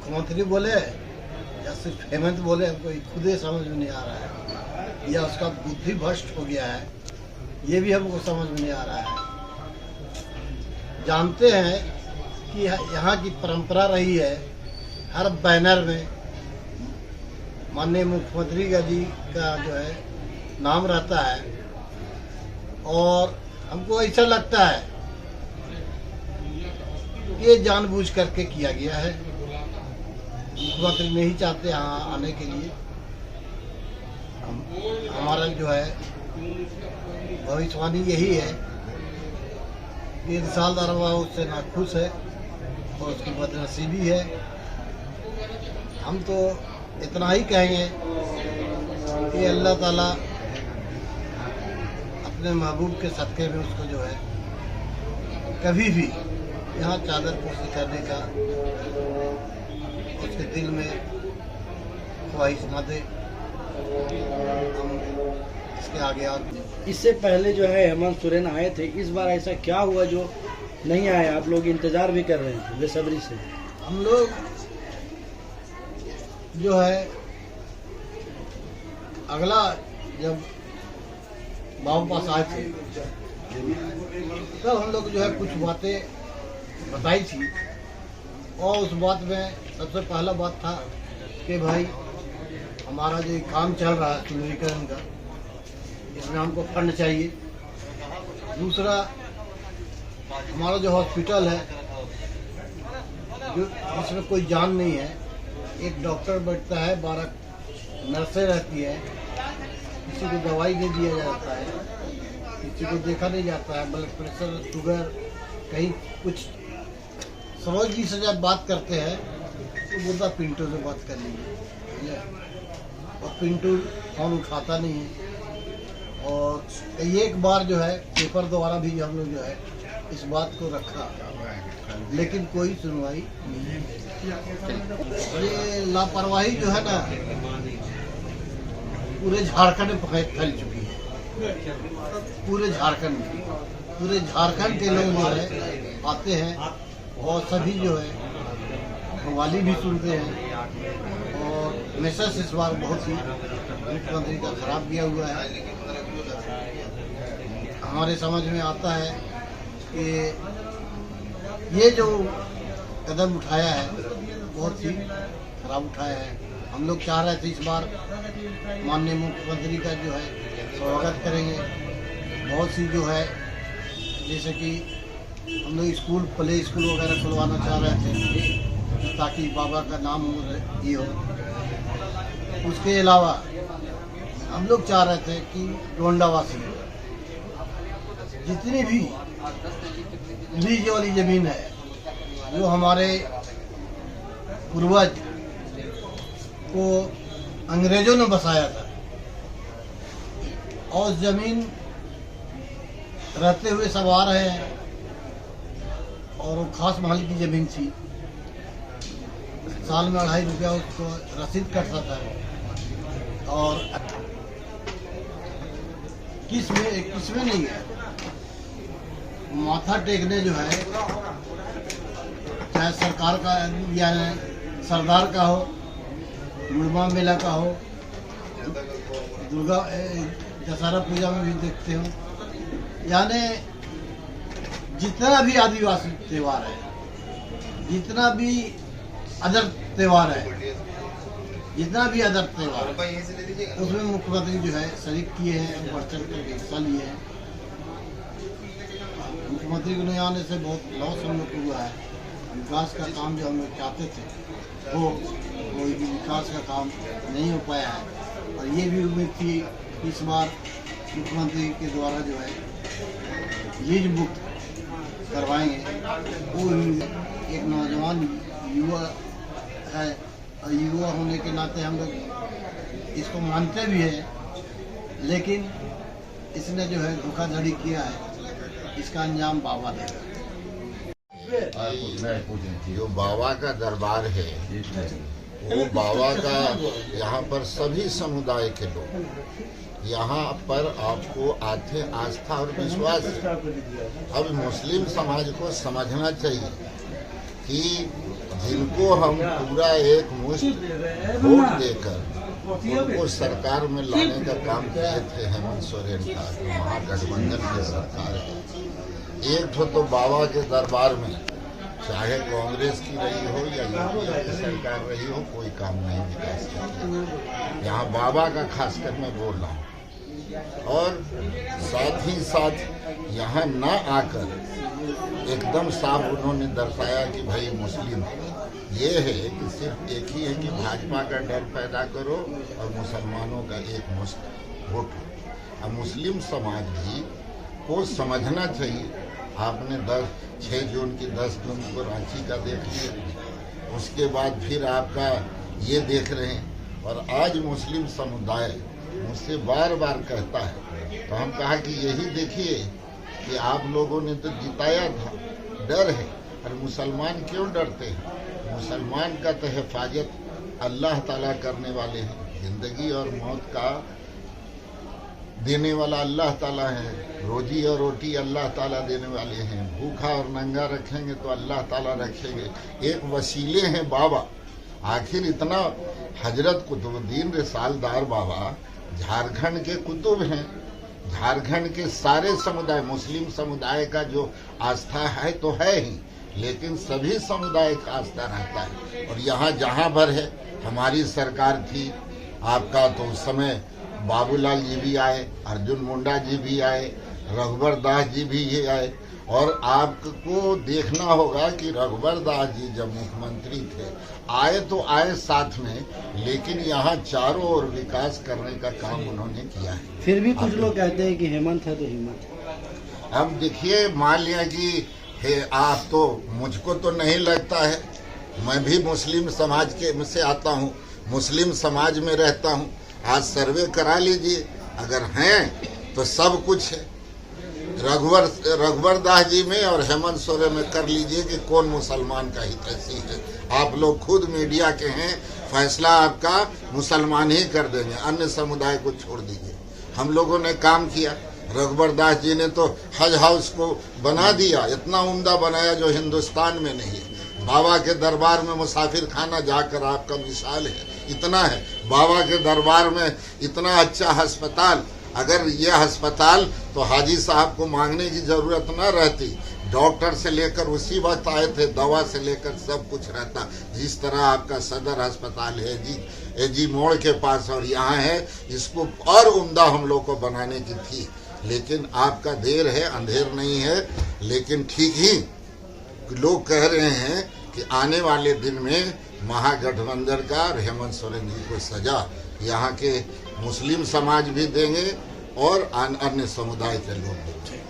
मुख्यमंत्री बोले या सिर्फ हेमंत बोले, हमको खुद ही समझ में नहीं आ रहा है, या उसका बुद्धि भ्रष्ट हो गया है, ये भी हमको समझ में नहीं आ रहा है। जानते हैं कि यहाँ की परंपरा रही है, हर बैनर में माननीय मुख्यमंत्री का जो है नाम रहता है, और हमको ऐसा लगता है कि ये जानबूझ करके किया गया है। मुख्यमंत्री नहीं चाहते यहाँ आने के लिए। हमारा जो है भविष्यवाणी यही है कि इंसान दरवा उससे नाखुश है और उसकी बदनसीबी है। हम तो इतना ही कहेंगे कि अल्लाह ताला अपने महबूब के सदक़े में उसको जो है कभी भी यहाँ चादर पोशी करने का उसके दिल में ख्वाहिश न दे। हम इसके आगे और इससे पहले जो है हेमंत सोरेन आए थे, इस बार ऐसा क्या हुआ जो नहीं आए? आप लोग इंतजार भी कर रहे हैं बेसब्री से। हम लोग जो है अगला जब बाबू पास आए थे तब हम लोग जो है कुछ बातें बताई थी, और उस बात में सबसे पहला बात था कि भाई हमारा जो काम चल रहा है सुंदरीकरण का, इसमें हमको फंड चाहिए। दूसरा, हमारा जो हॉस्पिटल है जो जिसमें कोई जान नहीं है, एक डॉक्टर बैठता है, 12 नर्सें रहती है, किसी को दवाई नहीं दिया जाता है, किसी को देखा नहीं जाता है, ब्लड प्रेशर, शुगर, कहीं कुछ। सरोज जी से जब बात करते हैं तो बोलता पिंटू से बात कर लीजिए, और पिंटू फोन उठाता नहीं है। और एक बार जो है पेपर द्वारा भी हम लोग जो है इस बात को रखा, लेकिन कोई सुनवाई नहीं। ये लापरवाही जो है ना पूरे झारखंड में फैल चुकी है। पूरे झारखंड के लोग जो है आते हैं और सभी जो है कव्वाली भी सुनते हैं, और मैसेज इस बार बहुत ही मुख्यमंत्री का खराब किया हुआ है। हमारे समझ में आता है कि ये जो कदम उठाया है बहुत ही खराब उठाया है। हम लोग चाह रहे थे इस बार माननीय मुख्यमंत्री का जो है स्वागत करेंगे। बहुत सी जो है जैसे कि हम लोग स्कूल, प्ले स्कूल वगैरह खुलवाना चाह रहे थे ताकि बाबा का नाम ये हो। उसके अलावा हम लोग चाह रहे थे कि गोंडावासी जितनी भी लीज वाली जमीन है जो हमारे पूर्वज को अंग्रेजों ने बसाया था, और जमीन रहते हुए सब आ रहे हैं, और वो खास मालिक की जमीन थी। साल में 2.5 रुपया उसको रसीद कटता था, और किसमें नहीं है। माथा टेकने जो है चाहे सरकार का या सरदार का हो, मुड़मा मेला का हो, दुर्गा दशहरा पूजा में भी देखते हो, यानी जितना भी आदिवासी त्यौहार है, जितना भी अदर त्यौहार है, उसमें मुख्यमंत्री जो है शरीक किए हैं, बढ़ चढ़ कर हिस्सा लिए हैं। मुख्यमंत्री को नहीं आने से बहुत लॉस हम लोग को हुआ है। विकास का काम जो हम लोग चाहते थे वो विकास का काम नहीं हो पाया है, और ये भी उम्मीद थी इस बार मुख्यमंत्री के द्वारा जो है लीज मुक्त करवाएंगे। वो एक नौजवान युवा है, और युवा होने के नाते हम लोग इसको मानते भी हैं, लेकिन इसने जो है धोखाधड़ी किया है, इसका अंजाम बाबा देगा। जो बाबा का दरबार है वो बाबा का, यहाँ पर सभी समुदाय के लोग यहाँ पर आपको आस्था और विश्वास है। अब मुस्लिम समाज को समझना चाहिए कि जिनको हम पूरा एक मुश्त वोट देकर उनको सरकार में लाने का काम किए थे हेमंत सोरेन का, महागठबंधन की सरकार है। एक तो बाबा के दरबार में चाहे कांग्रेस की रही हो या यूपीए की सरकार रही हो, कोई काम नहीं विकास किया। यहाँ बाबा का खासकर मैं बोल रहा हूँ। और साथ ही साथ यहाँ न आकर एकदम साफ उन्होंने दर्शाया कि भाई मुस्लिम ये है कि सिर्फ एक ही है कि भाजपा का डर पैदा करो और मुसलमानों का एक मुश्त वोट। अब मुस्लिम समाज भी को समझना चाहिए। आपने 6 जून की 10 जून को रांची का देख लिया, उसके बाद फिर आपका ये देख रहे हैं। और आज मुस्लिम समुदाय मुझसे बार बार कहता है, तो हम कहा कि यही देखिए कि आप लोगों ने तो जिताया था, डर है। और मुसलमान क्यों डरते हैं? मुसलमान का तो हिफाजत अल्लाह ताला करने वाले हैं। जिंदगी और मौत का देने वाला अल्लाह ताला है, रोजी और रोटी अल्लाह ताला देने वाले हैं। भूखा और नंगा रखेंगे तो अल्लाह ताला रखेंगे। एक वसीले हैं बाबा। आखिर इतना हजरत कुतुबुद्दीन रिसालदार बाबा झारखंड के कुतुब हैं। झारखंड के सारे समुदाय, मुस्लिम समुदाय का जो आस्था है तो है ही, लेकिन सभी समुदाय का आस्था रहता है। और यहाँ जहाँ भर है हमारी सरकार थी आपका, तो उस समय बाबूलाल जी भी आए, अर्जुन मुंडा जी भी आए, रघुवर दास जी भी ये आए। और आपको देखना होगा कि रघुवर दास जी जब मुख्यमंत्री थे आए तो आए साथ में, लेकिन यहाँ चारों ओर विकास करने का काम उन्होंने किया है। फिर भी कुछ लोग कहते हैं कि हेमंत है तो हिम्मत। अब देखिए, मान लिया कि आप तो, मुझको तो नहीं लगता है, मैं भी मुस्लिम समाज के से आता हूँ, मुस्लिम समाज में रहता हूँ। आज सर्वे करा लीजिए, अगर हैं तो सब कुछ है। रघुवर दास जी में और हेमंत सोरेन में कर लीजिए कि कौन मुसलमान का हितैषी है। आप लोग खुद मीडिया के हैं, फैसला आपका मुसलमान ही कर देंगे, अन्य समुदाय को छोड़ दीजिए। हम लोगों ने काम किया। रघुवर दास जी ने तो हज हाउस को बना दिया, इतना उम्दा बनाया जो हिंदुस्तान में नहीं है। बाबा के दरबार में मुसाफिर खाना जाकर आपका मिसाल है, इतना है। बाबा के दरबार में इतना अच्छा अस्पताल, अगर ये अस्पताल तो हाजी साहब को मांगने की जरूरत न रहती। डॉक्टर से लेकर उसी वक्त आए थे, दवा से लेकर सब कुछ रहता। जिस तरह आपका सदर अस्पताल है जी मोड़ के पास, और यहाँ है, इसको और उम्दा हम लोग को बनाने की थी। लेकिन आपका देर है, अंधेर नहीं है। लेकिन ठीक ही लोग कह रहे हैं कि आने वाले दिन में महागठबंधन का और हेमंत सोरेन जी को सजा यहाँ के मुस्लिम समाज भी देंगे और अन्य समुदाय के लोग भी।